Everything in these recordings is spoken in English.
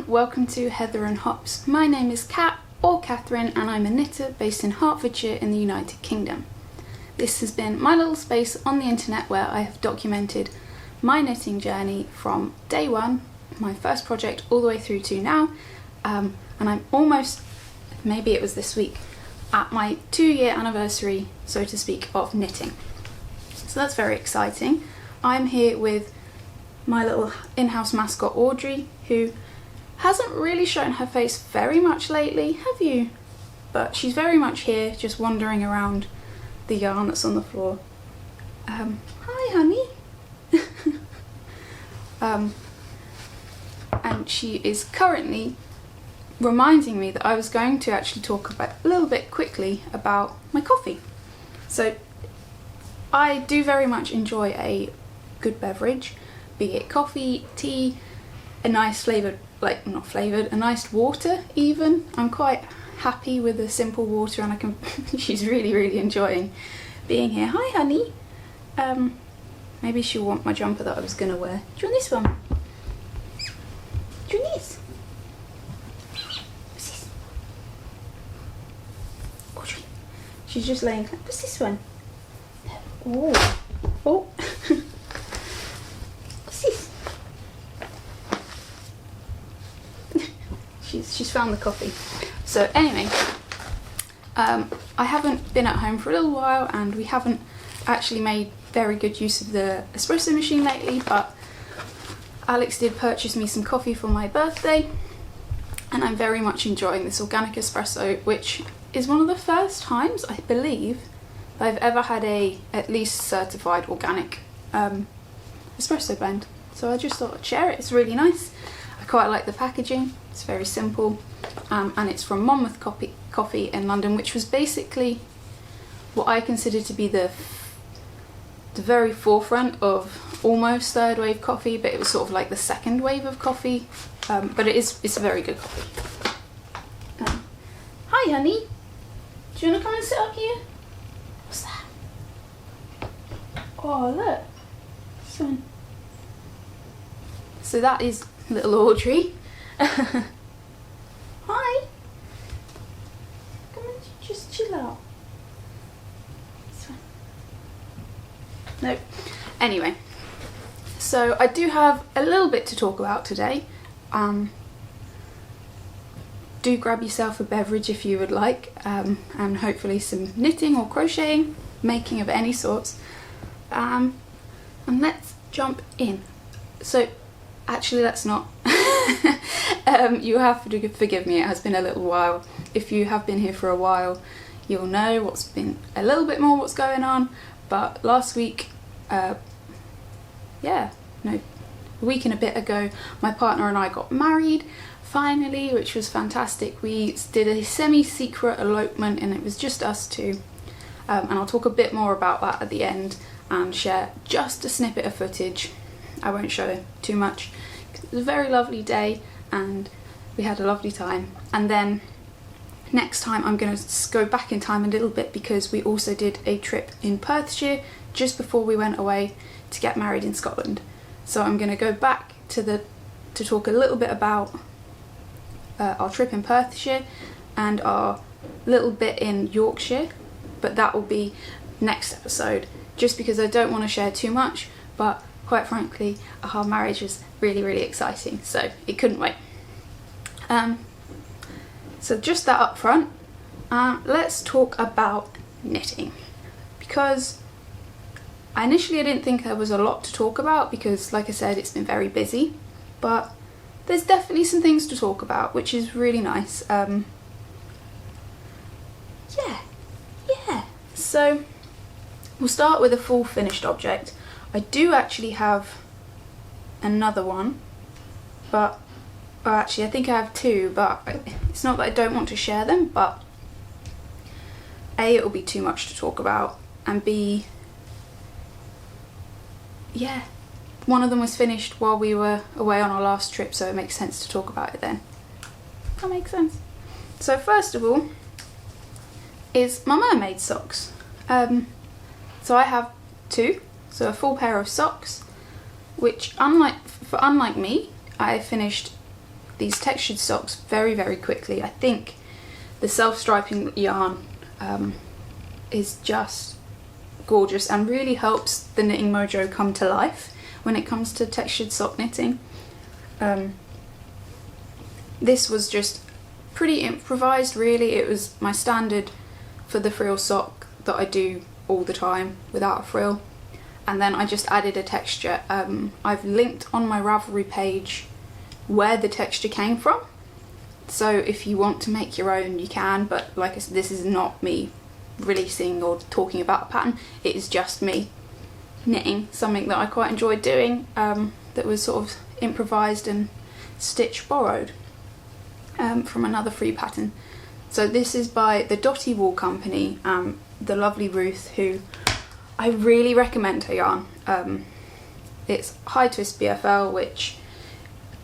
everyone, welcome to Heather and Hops. My name is Katt, or Catherine, and I'm a knitter based in Hertfordshire in the United Kingdom. This has been my little space on the internet where I have documented my knitting journey from day one, my first project, all the way through to now, and I'm almost, maybe it was this week, at my 2-year anniversary, so to speak, of knitting. So that's very exciting. I'm here with my little in-house mascot Audrey, who hasn't really shown her face very much lately, have you? But she's very much here, just wandering around the yarn that's on the floor. Hi honey! And she is currently reminding me that I was going to actually talk about a little bit quickly about my coffee. So I do very much enjoy a good beverage, be it coffee, tea, a nice flavoured, like not flavoured, a nice water even. I'm quite happy with a simple water, and I can she's really enjoying being here. Hi honey! Maybe she'll want my jumper that I was gonna wear. Do you want this one? Do you want this? What's this? Audrey. She's just laying. What's this one? Oh. Oh. She's found the coffee. So anyway, I haven't been at home for a little while, and we haven't actually made very good use of the espresso machine lately, but Alex did purchase me some coffee for my birthday, and I'm very much enjoying this organic espresso, which is one of the first times, I believe, that I've ever had a at least certified organic espresso blend. So I just thought I'd share it. It's really nice. I quite like the packaging. It's very simple, and it's from Monmouth Coffee in London, which was basically what I consider to be the very forefront of almost third wave coffee, but it was sort of like the second wave of coffee. But it's a very good coffee. Hi honey, do you want to come and sit up here? What's that? Oh look, sun. So that is little Audrey. Hi! Come and just chill out. This one. Nope. Anyway, so I do have a little bit to talk about today. Do grab yourself a beverage if you would like, and hopefully some knitting or crocheting, making of any sorts. And let's jump in. So, actually let's not. You have to forgive me, it has been a little while. If you have been here for a while, you'll know what's been a little bit more what's going on. But last week, a week and a bit ago, my partner and I got married, finally, which was fantastic. We did a semi-secret elopement, and it was just us two. And I'll talk a bit more about that at the end and share just a snippet of footage. I won't show too much. It was a very lovely day, and we had a lovely time. And then next time I'm going to go back in time a little bit, because we also did a trip in Perthshire just before we went away to get married in Scotland. So I'm going to go back to talk a little bit about our trip in Perthshire and our little bit in Yorkshire, but that will be next episode, just because I don't want to share too much. But quite frankly, our marriage was really exciting, so it couldn't wait. So just that up front, let's talk about knitting, because initially I didn't think there was a lot to talk about, because like I said, it's been very busy, but there's definitely some things to talk about, which is really nice. So we'll start with a full finished object. I do actually have another one, but actually I think I have two, but it's not that I don't want to share them, but A, it'll be too much to talk about, and B, one of them was finished while we were away on our last trip, so it makes sense to talk about it then. That makes sense. So first of all is my mermaid socks. So I have two. So a full pair of socks, which unlike me, I finished these textured socks very, very quickly. I think the self-striping yarn is just gorgeous and really helps the knitting mojo come to life when it comes to textured sock knitting. This was just pretty improvised, really. It was my standard for the frill sock that I do all the time without a frill, and then I just added a texture. I've linked on my Ravelry page where the texture came from, so if you want to make your own you can, but like I said, this is not me releasing or talking about a pattern, it is just me knitting something that I quite enjoyed doing, that was sort of improvised and stitch borrowed from another free pattern. So this is by the Dotty Wool Company, the lovely Ruth, who I really recommend her yarn. It's High Twist BFL, which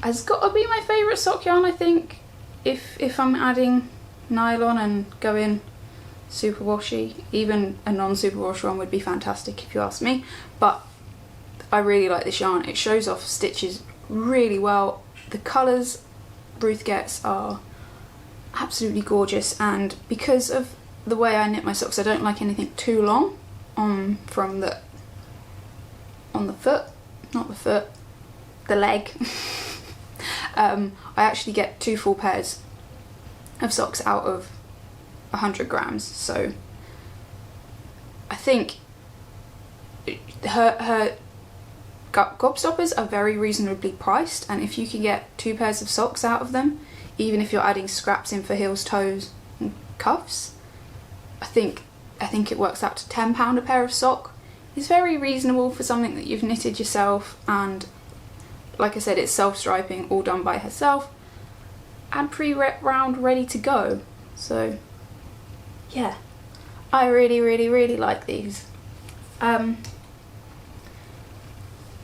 has got to be my favourite sock yarn, I think, if I'm adding nylon and going super washy. Even a non-super wash one would be fantastic if you ask me, but I really like this yarn. It shows off stitches really well. The colours Ruth gets are absolutely gorgeous, and because of the way I knit my socks, I don't like anything too long on the foot, not the foot, the leg. I actually get 2 full pairs of socks out of 100 grams, so I think her gobstoppers are very reasonably priced, and if you can get 2 pairs of socks out of them, even if you're adding scraps in for heels, toes and cuffs, I think it works out to £10 a pair of sock. It's very reasonable for something that you've knitted yourself, and like I said, it's self-striping, all done by herself, and pre-round ready to go. So yeah, I really, really, really like these.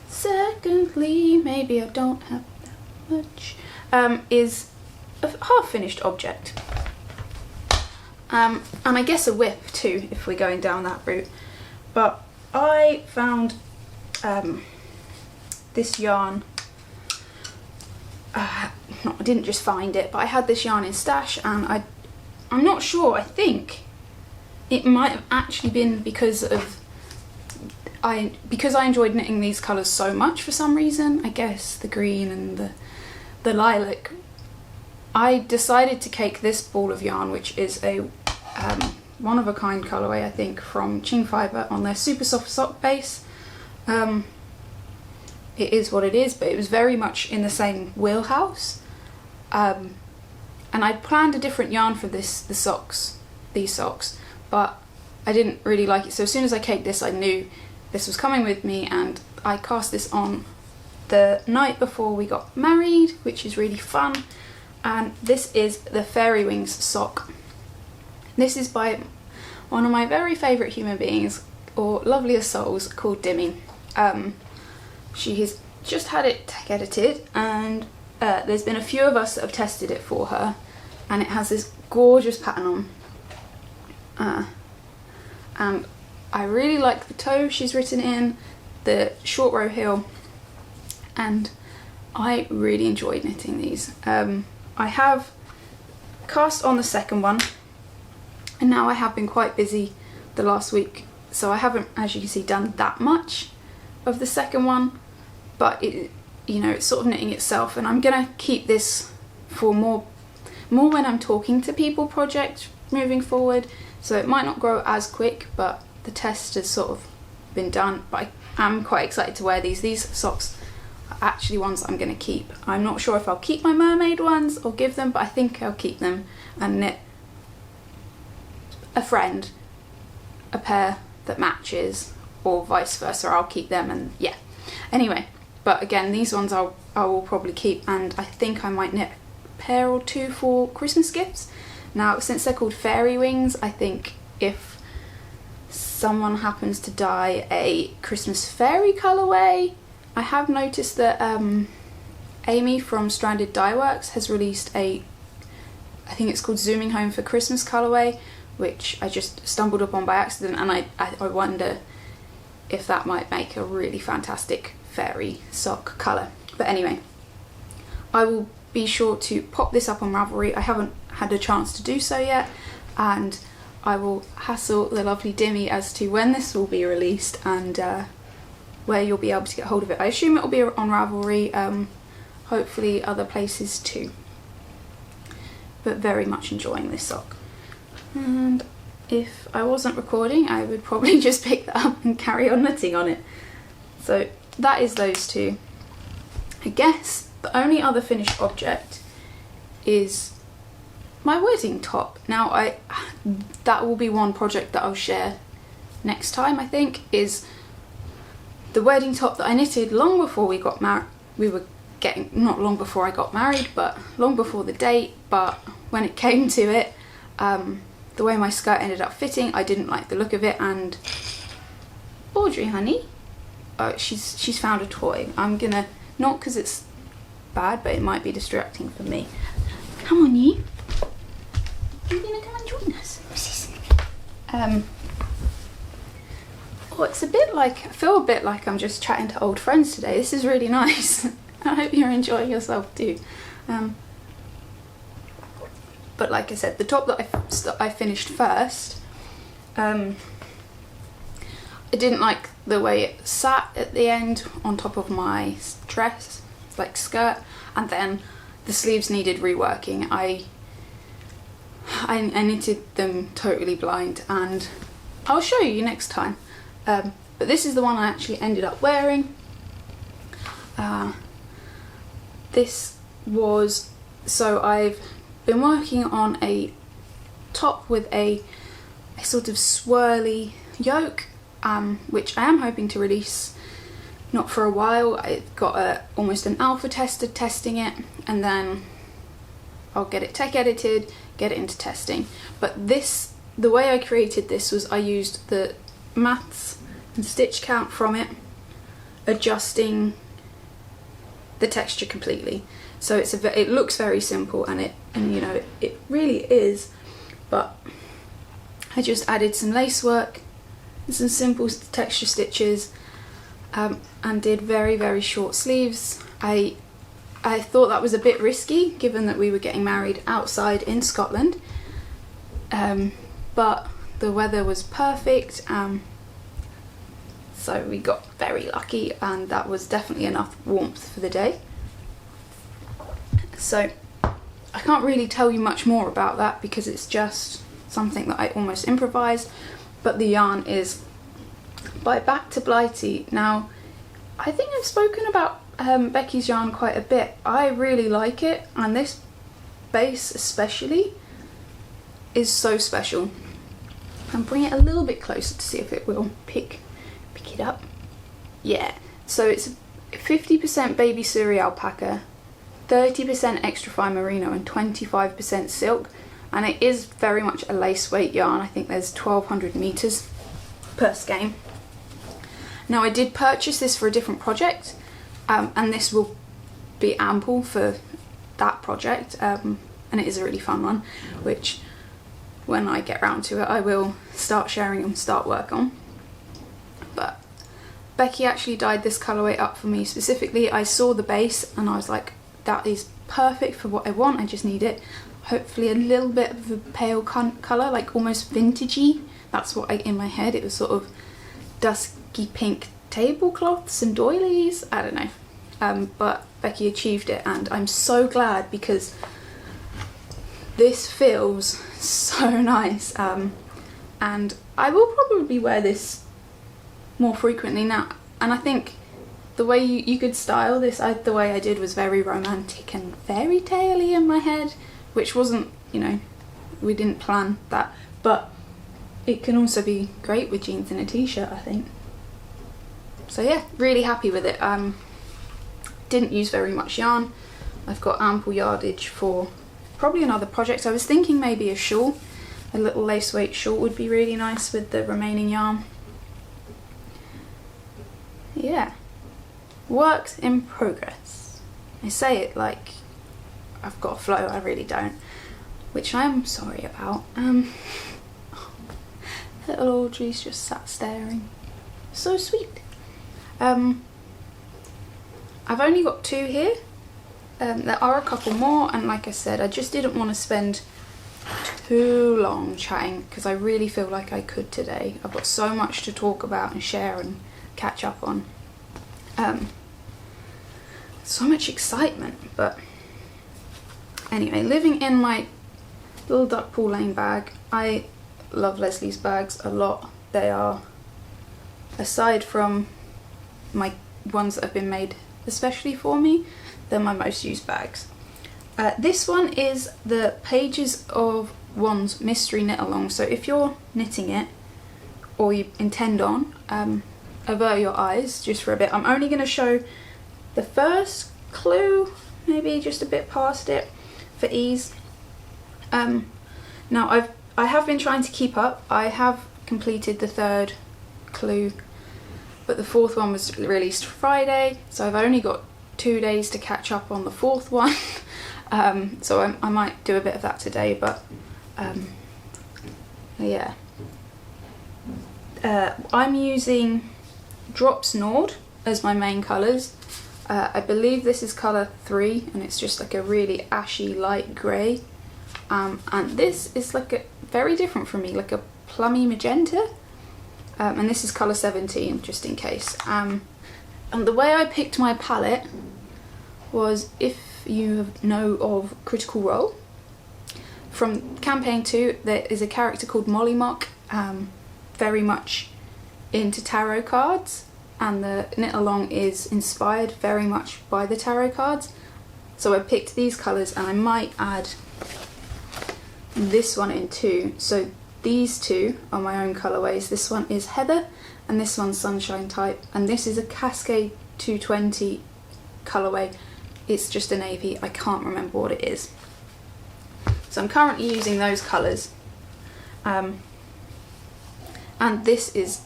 Secondly, maybe I don't have that much, is a half-finished object. And I guess a whip too, if we're going down that route. But I found this yarn. I didn't just find it, but I had this yarn in stash, and I'm not sure. I think it might have actually been because I enjoyed knitting these colours so much for some reason. I guess the green and the lilac. I decided to cake this ball of yarn, which is a one-of-a-kind colourway, I think, from Ching Fibre, on their super soft sock base. It is what it is, but it was very much in the same wheelhouse. And I'd planned a different yarn for these socks, but I didn't really like it. So as soon as I caked this, I knew this was coming with me, and I cast this on the night before we got married, which is really fun. And this is the Fairy Wings sock. This is by one of my very favourite human beings, or loveliest souls, called Dimmy. She has just had it tech edited, and there's been a few of us that have tested it for her, and it has this gorgeous pattern on. And I really like the toe she's written in, the short row heel, and I really enjoyed knitting these. I have cast on the second one, and now I have been quite busy the last week, so I haven't, as you can see, done that much of the second one, but it, you know, it's sort of knitting itself, and I'm gonna keep this for more when I'm talking to people project moving forward, so it might not grow as quick, but the test has sort of been done. But I am quite excited to wear these socks are actually ones that I'm going to keep. I'm not sure if I'll keep my mermaid ones or give them, but I think I'll keep them and knit a friend a pair that matches, or vice versa. I'll keep them, and yeah. Anyway, but again, these ones I will probably keep, and I think I might knit a pair or 2 for Christmas gifts. Now, since they're called Fairy Wings, I think if someone happens to dye a Christmas fairy colourway, I have noticed that Amy from Stranded Dye Works has released I think it's called Zooming Home for Christmas colourway, which I just stumbled upon by accident, and I wonder if that might make a really fantastic fairy sock colour. But anyway, I will be sure to pop this up on Ravelry. I haven't had a chance to do so yet, and I will hassle the lovely Dimmy as to when this will be released and where you'll be able to get hold of it. I assume it will be on Ravelry, hopefully other places too. But very much enjoying this sock. And if I wasn't recording, I would probably just pick that up and carry on knitting on it. So that is those two. I guess the only other finished object is my wedding top. Now that will be one project that I'll share next time, I think, is the wedding top that I knitted long before we got married. We were getting, not long before I got married, but long before the date. But when it came to it, the way my skirt ended up fitting, I didn't like the look of it. And Audrey, honey, she's found a toy. I'm gonna, not because it's bad, but it might be distracting for me. Come on, you. You're gonna come and join us. Oh, it's a bit like, I feel a bit like I'm just chatting to old friends today. This is really nice. I hope you're enjoying yourself too. But like I said, the top that I finished first, I didn't like the way it sat at the end on top of my dress, like skirt, and then the sleeves needed reworking. I knitted them totally blind, and I'll show you next time. But this is the one I actually ended up wearing. This was, so I've been working on a top with a sort of swirly yoke, which I am hoping to release not for a while. I got almost an alpha tester testing it, and then I'll get it tech edited, get it into testing. But this, the way I created this was I used the maths and stitch count from it, adjusting the texture completely. So it looks very simple, and you know it really is. But I just added some lace work and some simple texture stitches, and did very short sleeves. I thought that was a bit risky given that we were getting married outside in Scotland, but the weather was perfect, so we got very lucky, and that was definitely enough warmth for the day. So I can't really tell you much more about that because it's just something that I almost improvised. But the yarn is by Back to Blighty. Now, I think I've spoken about Becky's yarn quite a bit. I really like it, and this base especially is so special. I'll bring it a little bit closer to see if it will pick it up. Yeah, so it's 50% baby Suri alpaca, 30% extra fine merino, and 25% silk, and it is very much a lace weight yarn. I think there's 1200 meters per skein. Now, I did purchase this for a different project, and this will be ample for that project, and it is a really fun one, which when I get round to it I will start sharing and start work on. But Becky actually dyed this colourway up for me specifically. I saw the base and I was like, that is perfect for what I want. I just need it hopefully a little bit of a pale colour, like almost vintagey. That's what in my head it was, sort of dusky pink tablecloths and doilies, I don't know. But Becky achieved it, and I'm so glad because this feels so nice, and I will probably wear this more frequently now. And I think the way you could style this, the way I did was very romantic and fairy tale-y in my head, which wasn't, you know, we didn't plan that, but it can also be great with jeans and a t-shirt, I think. So yeah, really happy with it. Didn't use very much yarn. I've got ample yardage for probably another project. I was thinking maybe a shawl, a little lace weight shawl would be really nice with the remaining yarn. Yeah, works in progress. I say it like I've got a flow, I really don't, which I'm sorry about. Little Audrey's just sat staring, so sweet. I've only got two here, There are a couple more, and like I said, I just didn't want to spend too long chatting because I really feel like I could today. I've got so much to talk about and share and catch up on. So much excitement, but anyway, living in my little Duckpool Lane bag. I love Leslie's bags a lot. They are, aside from my ones that have been made especially for me, they're my most used bags. This one is the Pages of Wands Mystery Knit Along. So if you're knitting it, or you intend on, avert your eyes just for a bit. I'm only going to show the first clue, maybe just a bit past it for ease. Now I have been trying to keep up. I have completed the third clue, but the fourth one was released Friday, so I've only got 2 days to catch up on the fourth one. So I might do a bit of that today, but yeah. I'm using Drops Nord as my main colours. I believe this is colour 3, and it's just like a really ashy light grey. And this is like a very different from me, like a plummy magenta. And this is colour 17, just in case. And the way I picked my palette was, if you know of Critical Role, from campaign 2, there is a character called Molly Mock, very much into tarot cards, and the knit along is inspired very much by the tarot cards. So I picked these colours, and I might add this one in too. So these two are my own colourways. This one is Heather and this one's Sunshine Type, and this is a Cascade 220 colourway. It's just a navy, I can't remember what it is. So I'm currently using those colours, and this is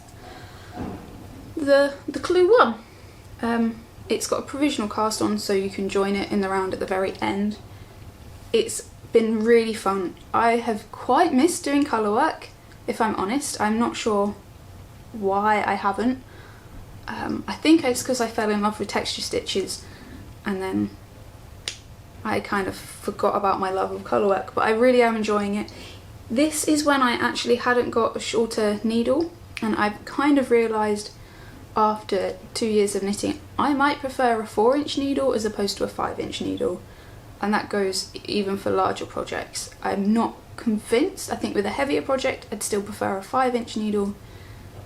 the clue one. It's got a provisional cast on, so you can join it in the round at the very end. It's been really fun. I have quite missed doing colour work, if I'm honest. I'm not sure why I haven't. I think it's because I fell in love with texture stitches, and then I kind of forgot about my love of colour work, but I really am enjoying it. This is when I actually hadn't got a shorter needle, and I've kind of realised after 2 years of knitting I might prefer a 4-inch needle as opposed to a 5-inch needle, and that goes even for larger projects. I'm not convinced. I think with a heavier project I'd still prefer a 5-inch needle,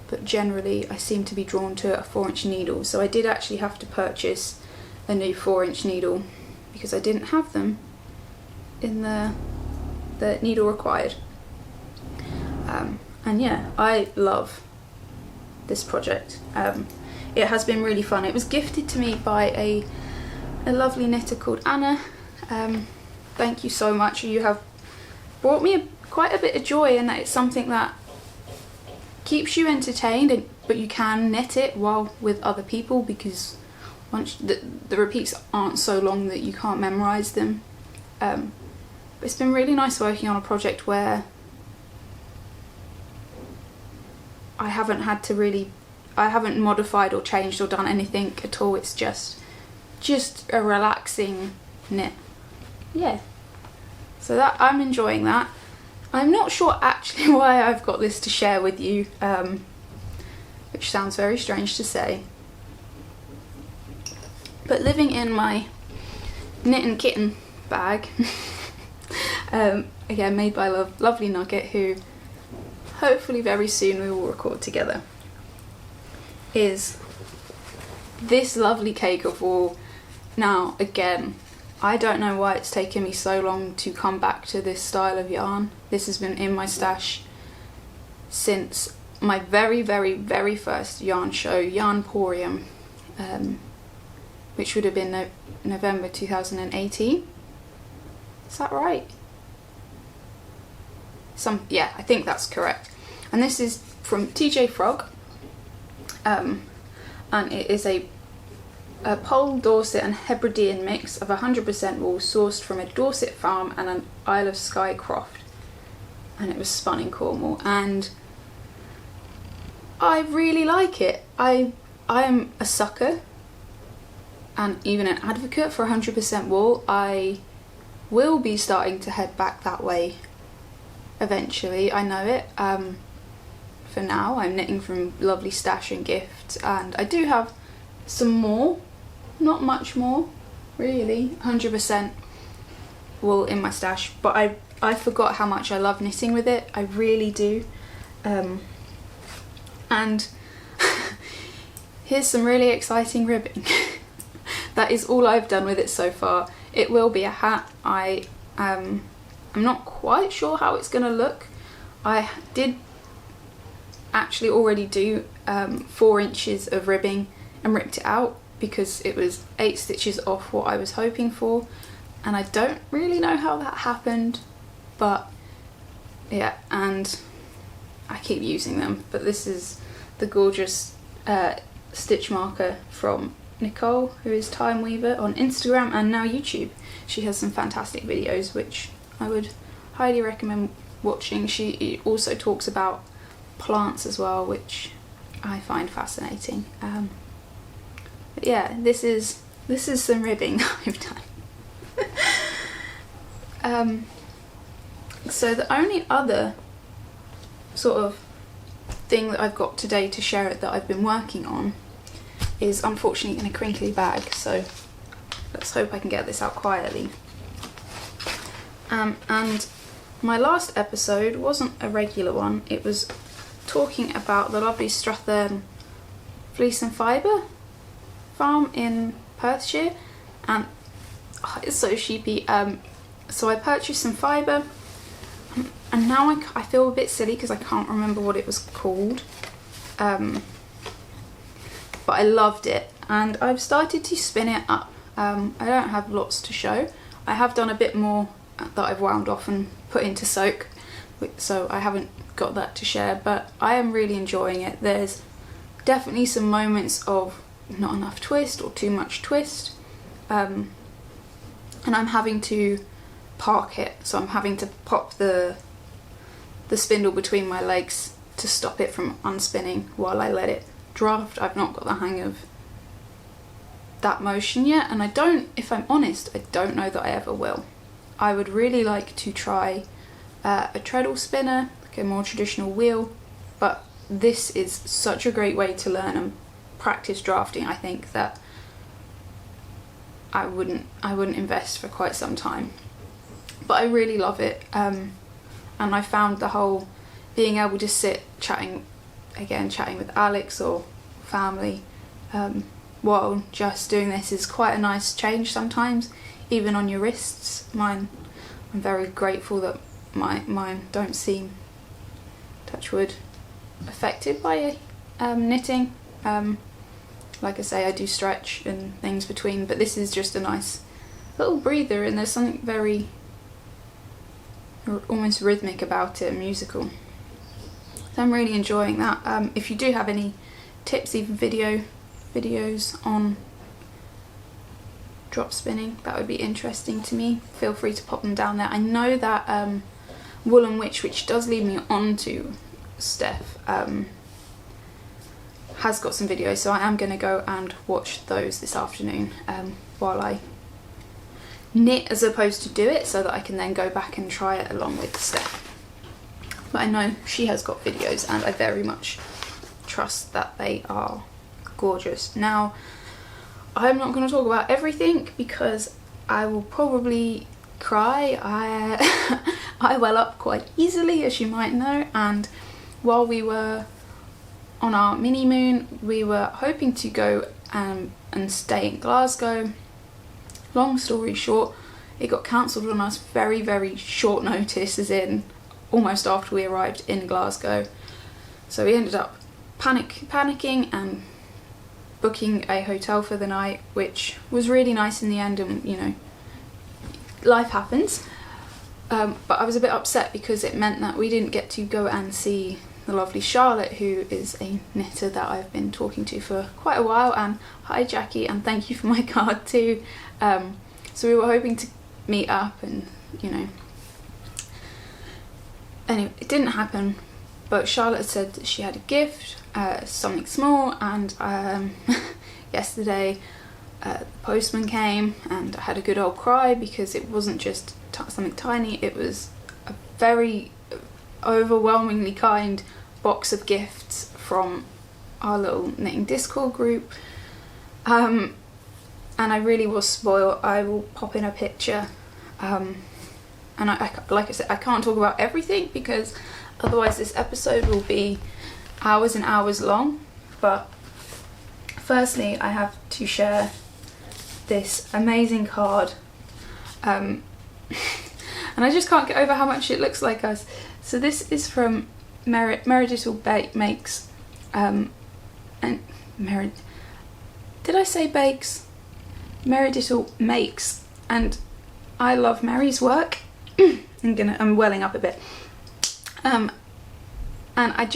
but generally I seem to be drawn to a 4-inch needle. So I did actually have to purchase a new 4-inch needle because I didn't have them in the needle required. And yeah, I love this project. It has been really fun. It was gifted to me by a lovely knitter called Anna. Thank you so much. You have brought me quite a bit of joy, in that it's something that keeps you entertained, but you can knit it while with other people, because once the repeats aren't so long that you can't memorise them. But it's been really nice working on a project where I haven't had to I haven't modified or changed or done anything at all. It's just a relaxing knit. Yeah. So that, I'm enjoying that. I'm not sure actually why I've got this to share with you, which sounds very strange to say. But living in my Knit and Kitten bag, again made by lovely Nugget, who hopefully very soon we will record together, is this lovely cake of wool. Now again, I don't know why it's taken me so long to come back to this style of yarn. This has been in my stash since my very, very, very first yarn show, Yarnporium, which would have been November 2018. Is that right? Yeah, I think that's correct. And this is from TJ Frog, and it is a Pole, Dorset and Hebridean mix of 100% wool sourced from a Dorset farm and an Isle of Skye croft, and it was spun in Cornwall, and I really like it. I am a sucker and even an advocate for 100% wool. I will be starting to head back that way eventually, I know it. For now I'm knitting from Lovely Stash and Gift, and I do have some more, not much more really, 100% wool in my stash, but I forgot how much I love knitting with it. I really do. And here's some really exciting ribbing. That is all I've done with it so far. It will be a hat. I'm not quite sure how it's gonna look. I did actually already do 4 inches of ribbing and ripped it out because it was 8 stitches off what I was hoping for, and I don't really know how that happened, but yeah, and I keep using them. But this is the gorgeous stitch marker from Nicole, who is Time Weaver on Instagram and now YouTube. She has some fantastic videos which I would highly recommend watching. She also talks about plants as well, which I find fascinating. But yeah, this is some ribbing I've done. So the only other sort of thing that I've got today to share that I've been working on is unfortunately in a crinkly bag, so let's hope I can get this out quietly. And my last episode wasn't a regular one. It was talking about the lovely Strathern Fleece and Fibre farm in Perthshire, and it's so sheepy. So I purchased some fibre, and now I feel a bit silly because I can't remember what it was called, but I loved it and I've started to spin it up. I don't have lots to show. I have done a bit more that I've wound off and put into soak, so I haven't got that to share, but I am really enjoying it. There's definitely some moments of not enough twist or too much twist, and I'm having to park it, so I'm having to pop the spindle between my legs to stop it from unspinning while I let it draft. I've not got the hang of that motion yet, and I don't, if I'm honest, I don't know that I ever will. I would really like to try a treadle spinner, like a more traditional wheel, but this is such a great way to learn and practice drafting, I think, that I wouldn't invest for quite some time. But I really love it, and I found the whole being able to sit chatting with Alex or family while just doing this is quite a nice change sometimes, even on your wrists. I'm very grateful that mine don't seem, touch wood, affected by knitting. Like I say, I do stretch and things between, but this is just a nice little breather, and there's something very almost rhythmic about it, musical. So I'm really enjoying that. If you do have any tips, even videos on drop spinning, that would be interesting to me. Feel free to pop them down there. I know that Woolen Witch, which does lead me on to Steph, has got some videos, so I am going to go and watch those this afternoon while I knit as opposed to do it, so that I can then go back and try it along with Steph. But I know she has got videos and I very much trust that they are gorgeous. Now, I'm not going to talk about everything because I will probably cry. I well up quite easily, as you might know, and while we were on our mini moon, we were hoping to go and stay in Glasgow. Long story short, it got cancelled on us very, very short notice, as in almost after we arrived in Glasgow. So we ended up panicking and booking a hotel for the night, which was really nice in the end, and you know, life happens. But I was a bit upset because it meant that we didn't get to go and see the lovely Charlotte, who is a knitter that I've been talking to for quite a while. And hi Jackie, and thank you for my card too. So we were hoping to meet up, and you know, anyway, it didn't happen, but Charlotte said that she had a gift, something small, and yesterday the postman came and I had a good old cry because it wasn't just something tiny, it was a very overwhelmingly kind box of gifts from our little knitting Discord group. And I really was spoiled. I will pop in a picture. And like I said, I can't talk about everything because otherwise this episode will be hours and hours long. But firstly, I have to share this amazing card. And I just can't get over how much it looks like us. So this is from Mermaid Makes, and did I say bakes? Mermaid Makes, and I love Mary's work. I'm welling up a bit. And I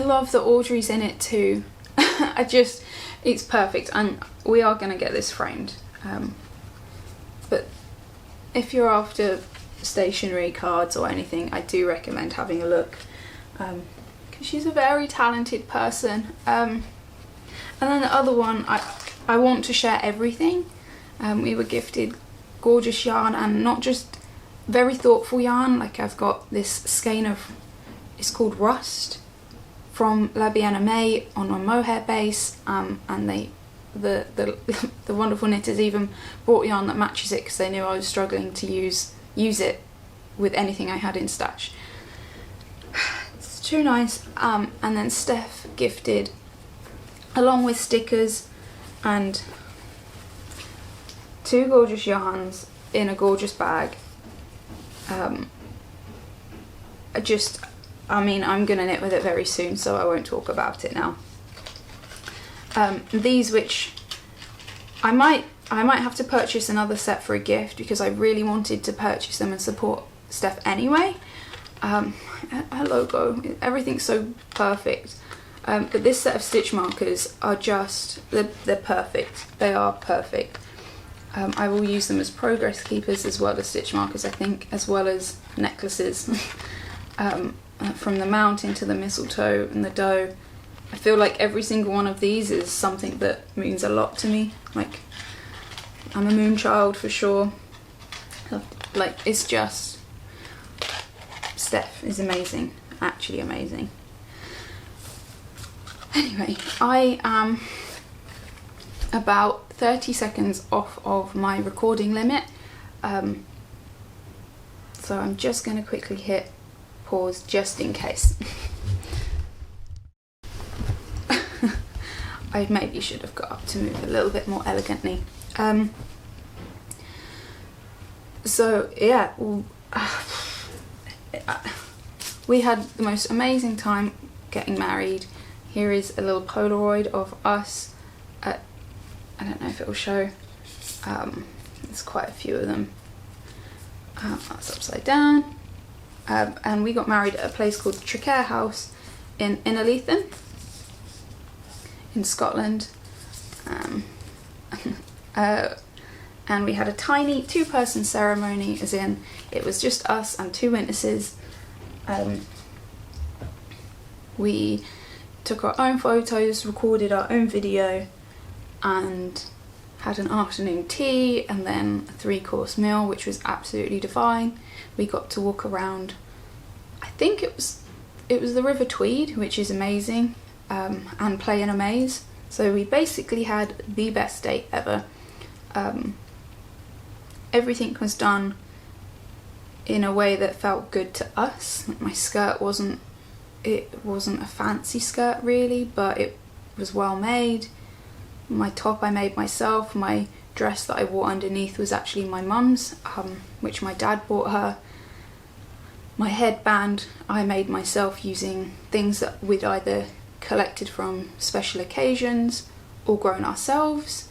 love that Audrey's in it too. It's perfect, and we are gonna get this framed. But if you're after stationery cards or anything, I do recommend having a look, because she's a very talented person. And then the other one, I want to share everything. We were gifted gorgeous yarn, and not just very thoughtful yarn. Like I've got this skein of, it's called Rust from La Bien-Aimée on a mohair base, and the wonderful knitters even bought yarn that matches it because they knew I was struggling to use it with anything I had in stash. It's too nice. And then Steph gifted, along with stickers and 2 gorgeous yarns in a gorgeous bag. I'm gonna knit with it very soon, so I won't talk about it now. These, which I might have to purchase another set for a gift because I really wanted to purchase them and support Steph anyway. Her logo, everything's so perfect. But this set of stitch markers are they're perfect. They are perfect. I will use them as progress keepers as well as stitch markers, I think, as well as necklaces. From the mountain to the mistletoe and the doe. I feel like every single one of these is something that means a lot to me. Like, I'm a moon child for sure. Like, it's just, Steph is amazing, actually amazing. Anyway, I am about 30 seconds off of my recording limit. So I'm just going to quickly hit pause just in case. I maybe should have got up to move a little bit more elegantly. So yeah, we had the most amazing time getting married. Here is a little Polaroid of us. I don't know if it will show. There's quite a few of them. That's upside down. And we got married at a place called Traquair House in Innerleithen in Scotland. And we had a tiny 2-person ceremony, as in it was just us and 2 witnesses. We took our own photos, recorded our own video, and had an afternoon tea and then a 3-course meal, which was absolutely divine. We got to walk around, I think it was the River Tweed, which is amazing, and play in a maze. So we basically had the best day ever. Everything was done in a way that felt good to us. My skirt wasn't a fancy skirt really, but it was well made. My top I made myself. My dress that I wore underneath was actually my mum's, which my dad bought her. My headband I made myself using things that we'd either collected from special occasions or grown ourselves.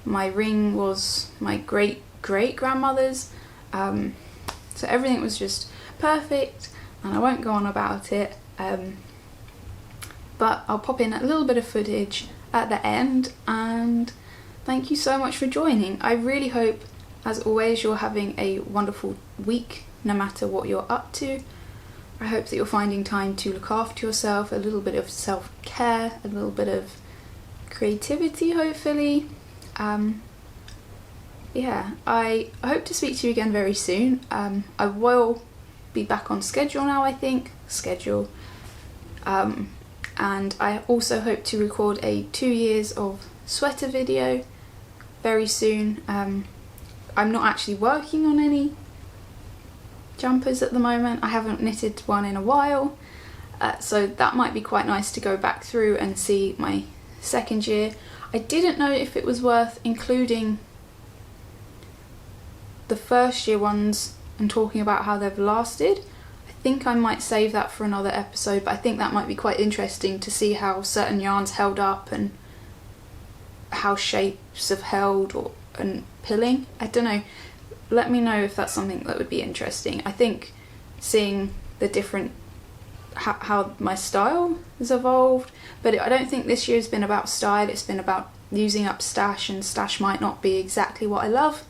My ring was my great-great-grandmother's. So everything was just perfect, and I won't go on about it. But I'll pop in a little bit of footage at the end, and thank you so much for joining. I really hope, as always, you're having a wonderful week, no matter what you're up to. I hope that you're finding time to look after yourself, a little bit of self-care, a little bit of creativity, hopefully. Yeah, I hope to speak to you again very soon. I will be back on schedule now, I think. And I also hope to record a 2 years of sweater video very soon. I'm not actually working on any jumpers at the moment. I haven't knitted one in a while, so that might be quite nice to go back through and see my second year. I didn't know if it was worth including the first year ones and talking about how they've lasted. I think I might save that for another episode, but I think that might be quite interesting to see how certain yarns held up and how shapes have held and pilling. I don't know. Let me know if that's something that would be interesting. I think seeing the different how my style has evolved, but I don't think this year's been about style. It's been about using up stash, and stash might not be exactly what I love,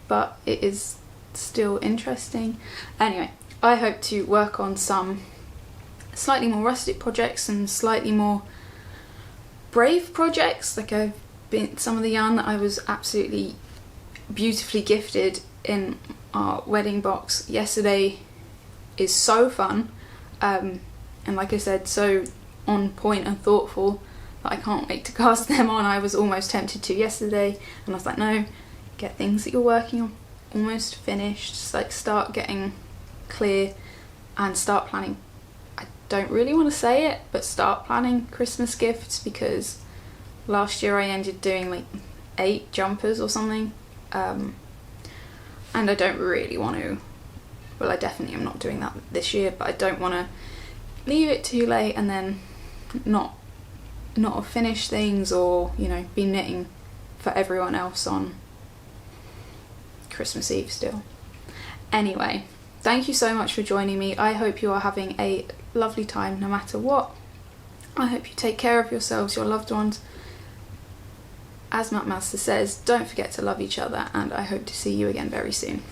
but it is still interesting. Anyway, I hope to work on some slightly more rustic projects and slightly more brave projects. Like some of the yarn that I was absolutely beautifully gifted in our wedding box yesterday is so fun, and like I said, so on point and thoughtful that I can't wait to cast them on. I was almost tempted to yesterday, and I was like, no, get things that you're working on almost finished, just like start getting clear and start planning. I don't really want to say it, but start planning Christmas gifts, because last year I ended doing like 8 jumpers or something, and I don't really want to, well, I definitely am not doing that this year, but I don't want to leave it too late and then not finish things, or, you know, be knitting for everyone else on Christmas Eve still. Anyway, thank you so much for joining me. I hope you are having a lovely time no matter what. I hope you take care of yourselves, your loved ones. As Matt Master says, don't forget to love each other, and I hope to see you again very soon.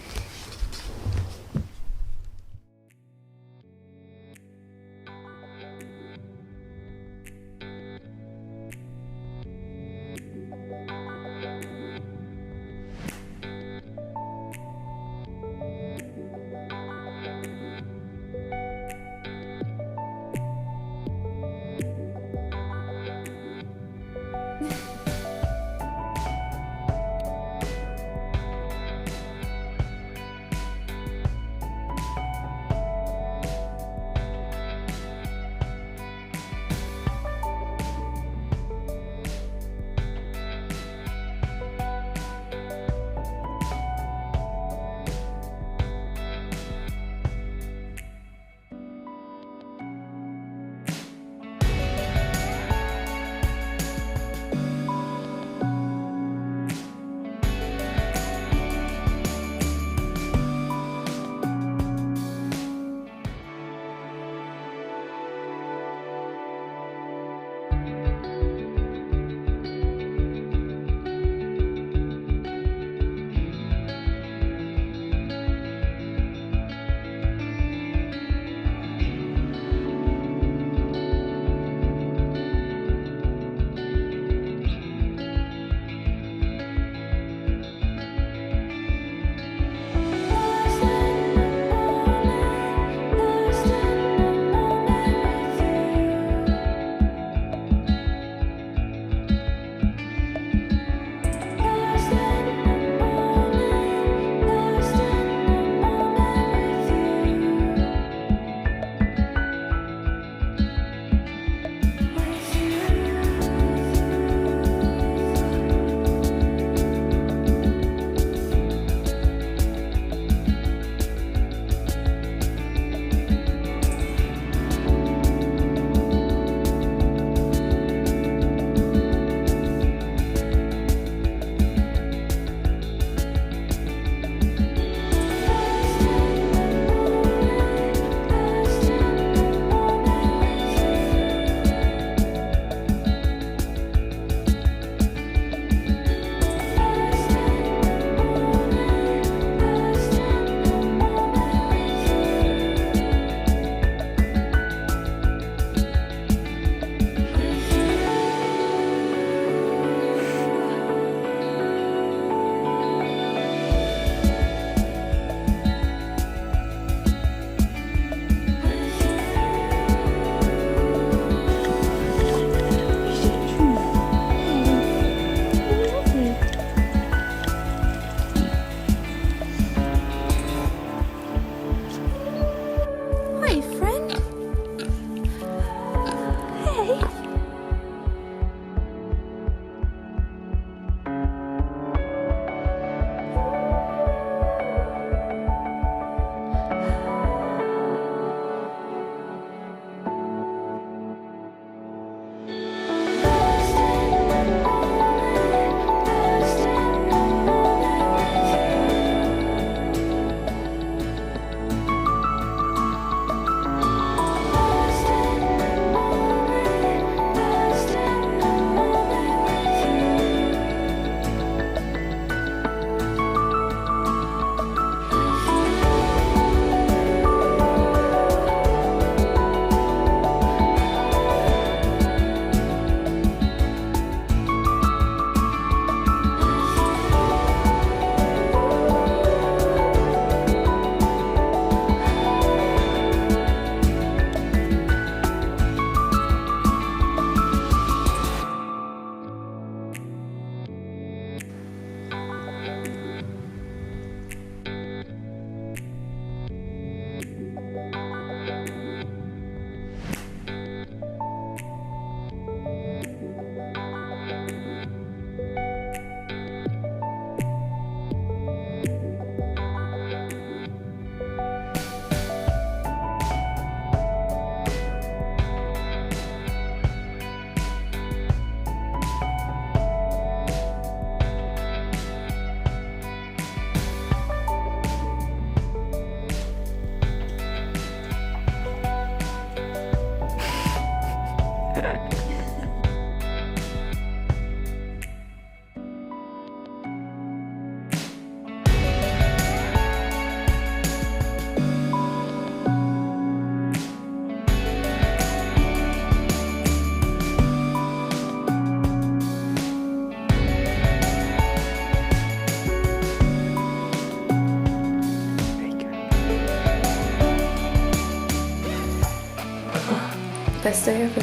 Best day ever.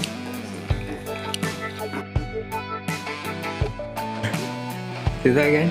Do that again.